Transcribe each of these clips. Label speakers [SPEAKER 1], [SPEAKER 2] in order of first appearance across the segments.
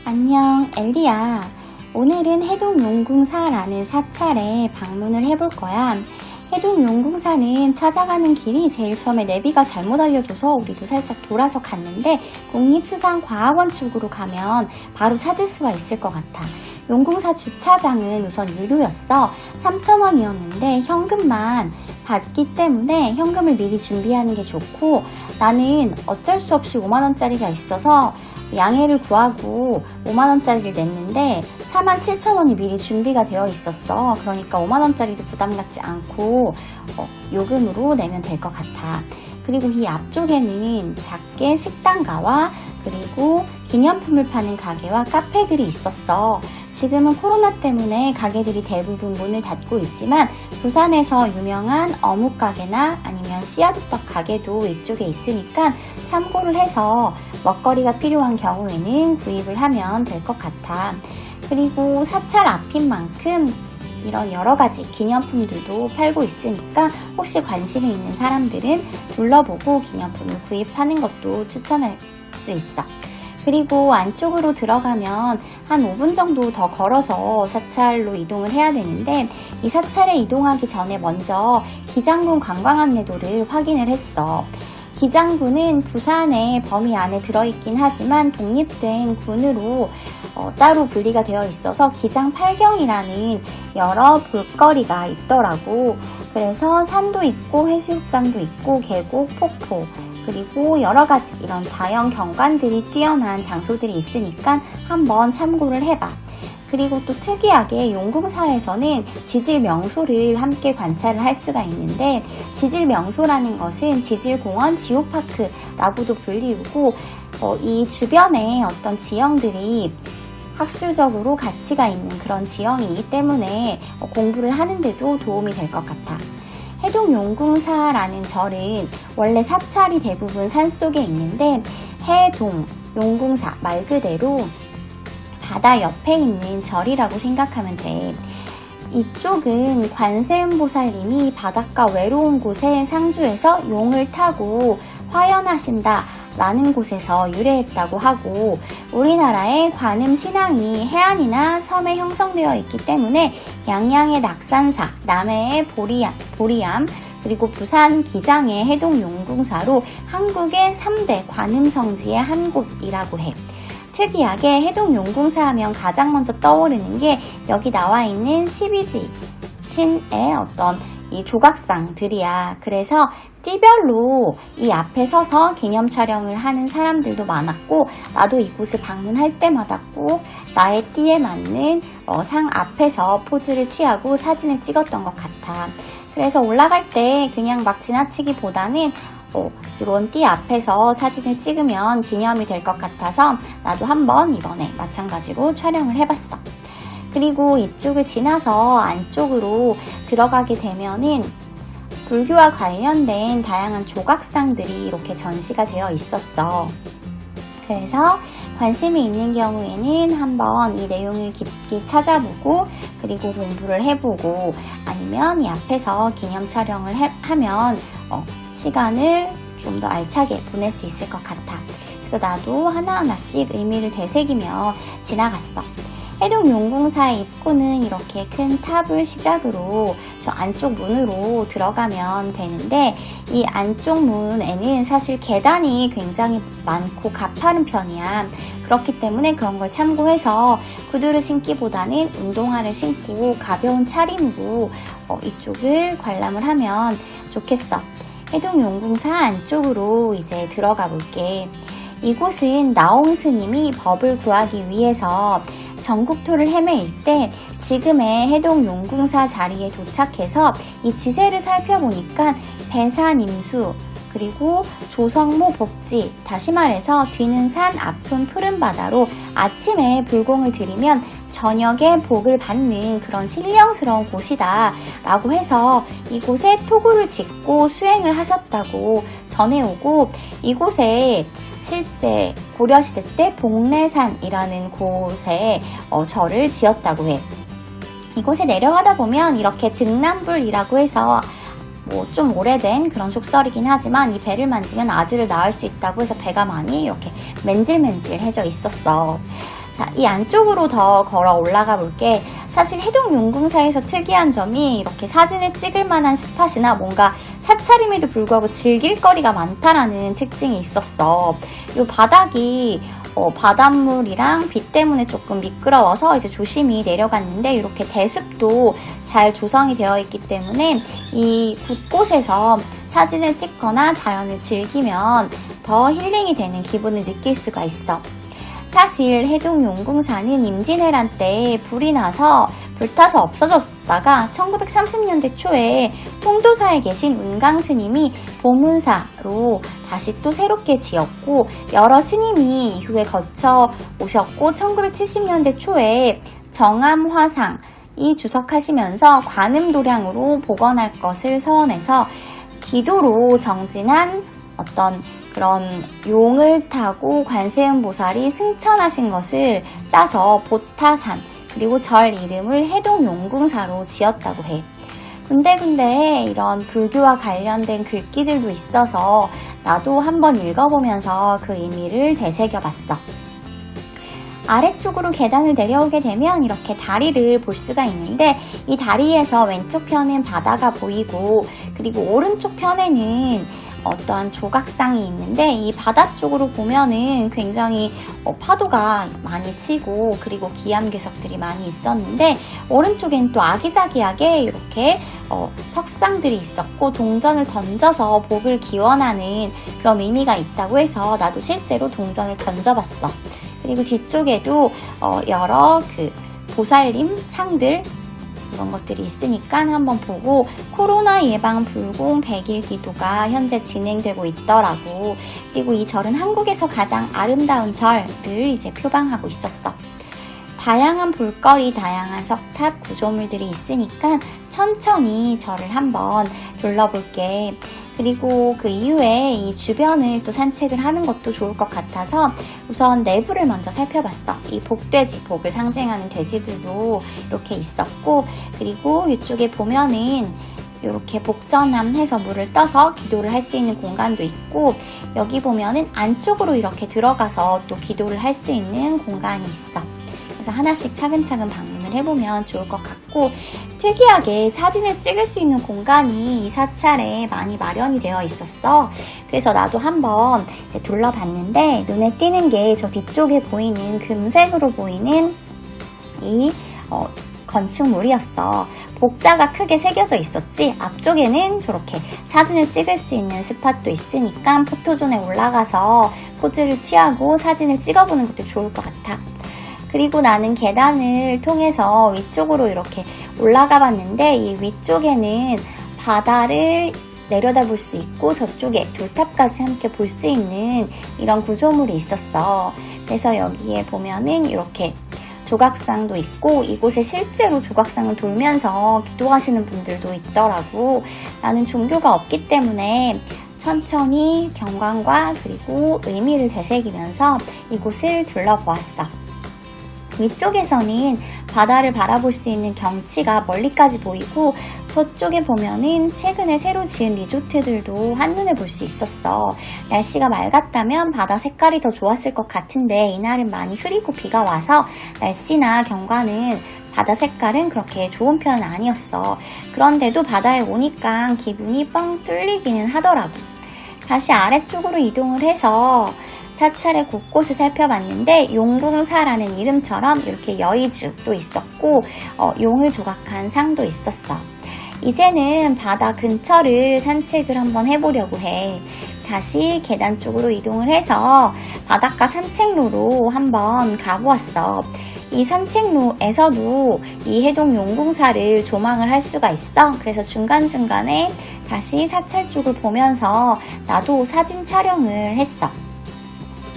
[SPEAKER 1] 안녕, 엘리야. 오늘은 해동용궁사라는 사찰에 방문을 해볼 거야. 해동용궁사는 찾아가는 길이 제일 처음에 내비가 잘못 알려줘서 우리도 살짝 돌아서 갔는데 국립수산과학원 쪽으로 가면 바로 찾을 수가 있을 것 같아. 용궁사 주차장은 우선 유료였어. 3,000원이었는데 현금만 받기 때문에 현금을 미리 준비하는 게 좋고, 나는 어쩔 수 없이 5만원짜리가 있어서 양해를 구하고 5만원짜리를 냈는데 47,000원이 미리 준비가 되어 있었어. 그러니까 5만원짜리도 부담 갖지 않고 요금으로 내면 될 것 같아. 그리고 이 앞쪽에는 작게 식당가와 그리고 기념품을 파는 가게와 카페들이 있었어. 지금은 코로나 때문에 가게들이 대부분 문을 닫고 있지만 부산에서 유명한 어묵 가게나 아니면 씨앗호떡 가게도 이쪽에 있으니까 참고를 해서 먹거리가 필요한 경우에는 구입을 하면 될 것 같아. 그리고 사찰 앞인 만큼 이런 여러가지 기념품들도 팔고 있으니까 혹시 관심이 있는 사람들은 둘러보고 기념품을 구입하는 것도 추천할 수 있어. 그리고 안쪽으로 들어가면 한 5분 정도 더 걸어서 사찰로 이동을 해야 되는데, 이 사찰에 이동하기 전에 먼저 기장군 관광안내도를 확인을 했어. 기장군은 부산의 범위 안에 들어있긴 하지만 독립된 군으로 따로 분리가 되어 있어서 기장 8경이라는 여러 볼거리가 있더라고. 그래서 산도 있고 해수욕장도 있고 계곡, 폭포, 그리고 여러가지 이런 자연 경관들이 뛰어난 장소들이 있으니까 한번 참고를 해봐. 그리고 또 특이하게 용궁사에서는 지질명소를 함께 관찰을 할 수가 있는데, 지질명소라는 것은 지질공원, 지오파크라고도 불리우고 이 주변에 어떤 지형들이 학술적으로 가치가 있는 그런 지형이기 때문에 공부를 하는데도 도움이 될 것 같아. 해동용궁사라는 절은 원래 사찰이 대부분 산속에 있는데 해동, 용궁사 말 그대로 바다 옆에 있는 절이라고 생각하면 돼. 이쪽은 관세음보살님이 바닷가 외로운 곳에 상주해서 용을 타고 화연하신다 라는 곳에서 유래했다고 하고, 우리나라의 관음 신앙이 해안이나 섬에 형성되어 있기 때문에 양양의 낙산사, 남해의 보리암, 그리고 부산 기장의 해동용궁사로 한국의 3대 관음성지의 한 곳이라고 해. 특이하게 해동용궁사 하면 가장 먼저 떠오르는 게 여기 나와 있는 12지 신의 어떤 이 조각상들이야. 그래서 띠별로 이 앞에 서서 기념 촬영을 하는 사람들도 많았고, 나도 이곳을 방문할 때마다 꼭 나의 띠에 맞는 상 앞에서 포즈를 취하고 사진을 찍었던 것 같아. 그래서 올라갈 때 그냥 막 지나치기보다는 이런 띠 앞에서 사진을 찍으면 기념이 될 것 같아서 나도 한번 이번에 마찬가지로 촬영을 해봤어. 그리고 이쪽을 지나서 안쪽으로 들어가게 되면은 불교와 관련된 다양한 조각상들이 이렇게 전시가 되어 있었어. 그래서 관심이 있는 경우에는 한번 이 내용을 깊이 찾아보고 그리고 공부를 해보고, 아니면 이 앞에서 기념 촬영을 하면 시간을 좀 더 알차게 보낼 수 있을 것 같아. 그래서 나도 하나하나씩 의미를 되새기며 지나갔어. 해동용궁사의 입구는 이렇게 큰 탑을 시작으로 저 안쪽 문으로 들어가면 되는데, 이 안쪽 문에는 사실 계단이 굉장히 많고 가파른 편이야. 그렇기 때문에 그런 걸 참고해서 구두를 신기보다는 운동화를 신고 가벼운 차림으로 이쪽을 관람을 하면 좋겠어. 해동용궁사 안쪽으로 이제 들어가 볼게. 이곳은 나홍 스님이 법을 구하기 위해서 전국토를 헤매일 때 지금의 해동용궁사 자리에 도착해서 이 지세를 살펴보니까 배산임수, 그리고 조성모 복지, 다시 말해서 뒤는 산 앞은 푸른 바다로 아침에 불공을 들이면 저녁에 복을 받는 그런 신령스러운 곳이다 라고 해서 이곳에 토구를 짓고 수행을 하셨다고 전해오고, 이곳에 실제 고려시대 때 복례산이라는 곳에 절을 지었다고 해. 이곳에 내려가다 보면 이렇게 등남불이라고 해서 뭐 좀 오래된 그런 속설이긴 하지만 이 배를 만지면 아들을 낳을 수 있다고 해서 배가 많이 이렇게 맨질맨질해져 있었어. 자, 이 안쪽으로 더 걸어 올라가 볼게. 사실 해동용궁사에서 특이한 점이 이렇게 사진을 찍을 만한 스팟이나 뭔가 사찰임에도 불구하고 즐길 거리가 많다라는 특징이 있었어. 이 바닥이 바닷물이랑 비 때문에 조금 미끄러워서 이제 조심히 내려갔는데 이렇게 대숲도 잘 조성이 되어 있기 때문에 이 곳곳에서 사진을 찍거나 자연을 즐기면 더 힐링이 되는 기분을 느낄 수가 있어. 사실 해동용궁사는 임진왜란 때 불이 나서 불타서 없어졌다가 1930년대 초에 통도사에 계신 운강 스님이 보문사로 다시 또 새롭게 지었고 여러 스님이 이후에 거쳐 오셨고 1970년대 초에 정암화상이 주석하시면서 관음도량으로 복원할 것을 서원해서 기도로 정진한 어떤 그런 용을 타고 관세음보살이 승천하신 것을 따서 보타산 그리고 절 이름을 해동용궁사로 지었다고 해. 군데군데 이런 불교와 관련된 글귀들도 있어서 나도 한번 읽어보면서 그 의미를 되새겨봤어. 아래쪽으로 계단을 내려오게 되면 이렇게 다리를 볼 수가 있는데 이 다리에서 왼쪽 편은 바다가 보이고 그리고 오른쪽 편에는 어떠한 조각상이 있는데 이 바다 쪽으로 보면은 굉장히 파도가 많이 치고 그리고 기암괴석들이 많이 있었는데 오른쪽엔 또 아기자기하게 이렇게 석상들이 있었고 동전을 던져서 복을 기원하는 그런 의미가 있다고 해서 나도 실제로 동전을 던져봤어. 그리고 뒤쪽에도 여러 그 보살님 상들 이런 것들이 있으니까 한번 보고 코로나 예방 불공 100일 기도가 현재 진행되고 있더라고. 그리고 이 절은 한국에서 가장 아름다운 절을 이제 표방하고 있었어. 다양한 볼거리, 다양한 석탑 구조물들이 있으니까 천천히 절을 한번 둘러볼게. 그리고 그 이후에 이 주변을 또 산책을 하는 것도 좋을 것 같아서 우선 내부를 먼저 살펴봤어. 이 복돼지, 복을 상징하는 돼지들도 이렇게 있었고 그리고 이쪽에 보면은 이렇게 복전함해서 물을 떠서 기도를 할 수 있는 공간도 있고 여기 보면은 안쪽으로 이렇게 들어가서 또 기도를 할 수 있는 공간이 있어. 그래서 하나씩 차근차근 방문을 해보면 좋을 것 같고 특이하게 사진을 찍을 수 있는 공간이 이 사찰에 많이 마련이 되어 있었어. 그래서 나도 한번 이제 둘러봤는데 눈에 띄는 게 저 뒤쪽에 보이는 금색으로 보이는 이 건축물이었어. 복자가 크게 새겨져 있었지. 앞쪽에는 저렇게 사진을 찍을 수 있는 스팟도 있으니까 포토존에 올라가서 포즈를 취하고 사진을 찍어보는 것도 좋을 것 같아. 그리고 나는 계단을 통해서 위쪽으로 이렇게 올라가 봤는데 이 위쪽에는 바다를 내려다볼 수 있고 저쪽에 돌탑까지 함께 볼 수 있는 이런 구조물이 있었어. 그래서 여기에 보면은 이렇게 조각상도 있고 이곳에 실제로 조각상을 돌면서 기도하시는 분들도 있더라고. 나는 종교가 없기 때문에 천천히 경관과 그리고 의미를 되새기면서 이곳을 둘러보았어. 위쪽에서는 바다를 바라볼 수 있는 경치가 멀리까지 보이고 저쪽에 보면은 최근에 새로 지은 리조트들도 한눈에 볼 수 있었어. 날씨가 맑았다면 바다 색깔이 더 좋았을 것 같은데 이날은 많이 흐리고 비가 와서 날씨나 경관은 바다 색깔은 그렇게 좋은 편은 아니었어. 그런데도 바다에 오니까 기분이 뻥 뚫리기는 하더라고. 다시 아래쪽으로 이동을 해서 사찰의 곳곳을 살펴봤는데 용궁사라는 이름처럼 이렇게 여의주도 있었고 용을 조각한 상도 있었어. 이제는 바다 근처를 산책을 한번 해보려고 해. 다시 계단 쪽으로 이동을 해서 바닷가 산책로로 한번 가보았어. 이 산책로에서도 이 해동용궁사를 조망을 할 수가 있어. 그래서 중간중간에 다시 사찰 쪽을 보면서 나도 사진 촬영을 했어.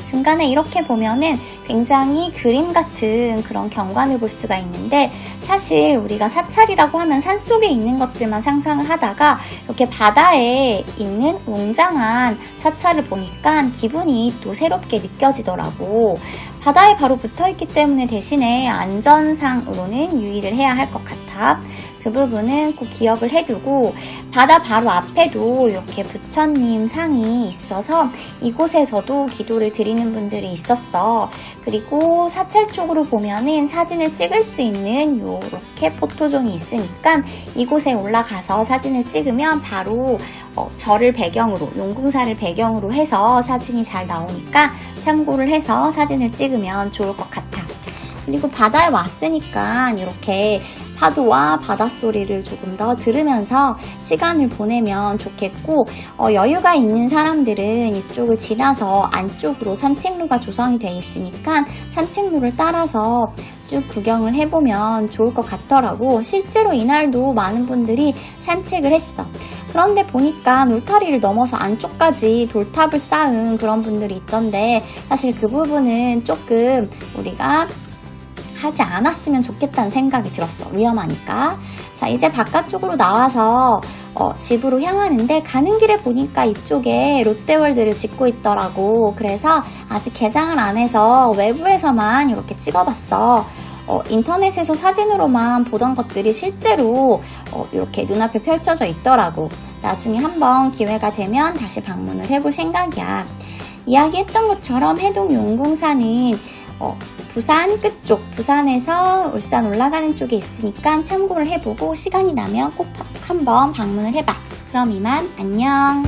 [SPEAKER 1] 중간에 이렇게 보면은 굉장히 그림 같은 그런 경관을 볼 수가 있는데 사실 우리가 사찰이라고 하면 산속에 있는 것들만 상상을 하다가 이렇게 바다에 있는 웅장한 사찰을 보니까 기분이 또 새롭게 느껴지더라고. 바다에 바로 붙어있기 때문에 대신에 안전상으로는 유의를 해야 할 것 같아. 그 부분은 꼭 기억을 해두고, 바다 바로 앞에도 이렇게 부처님 상이 있어서 이곳에서도 기도를 드리는 분들이 있었어. 그리고 사찰 쪽으로 보면은 사진을 찍을 수 있는 이렇게 포토존이 있으니까 이곳에 올라가서 사진을 찍으면 바로 절을 배경으로, 용궁사를 배경으로 해서 사진이 잘 나오니까 참고를 해서 사진을 찍으면 좋을 것 같아. 그리고 바다에 왔으니까 이렇게 파도와 바닷소리를 조금 더 들으면서 시간을 보내면 좋겠고, 여유가 있는 사람들은 이쪽을 지나서 안쪽으로 산책로가 조성이 돼 있으니까 산책로를 따라서 쭉 구경을 해보면 좋을 것 같더라고. 실제로 이날도 많은 분들이 산책을 했어. 그런데 보니까 울타리를 넘어서 안쪽까지 돌탑을 쌓은 그런 분들이 있던데, 사실 그 부분은 조금 우리가 하지 않았으면 좋겠다는 생각이 들었어. 위험하니까. 자, 이제 바깥쪽으로 나와서 집으로 향하는데, 가는 길에 보니까 이쪽에 롯데월드를 짓고 있더라고. 그래서 아직 개장을 안 해서 외부에서만 이렇게 찍어봤어. 인터넷에서 사진으로만 보던 것들이 실제로 이렇게 눈앞에 펼쳐져 있더라고. 나중에 한번 기회가 되면 다시 방문을 해볼 생각이야. 이야기했던 것처럼 해동 용궁사는 부산 끝쪽, 부산에서 울산 올라가는 쪽에 있으니까 참고를 해보고 시간이 나면 꼭 한번 방문을 해봐. 그럼 이만 안녕.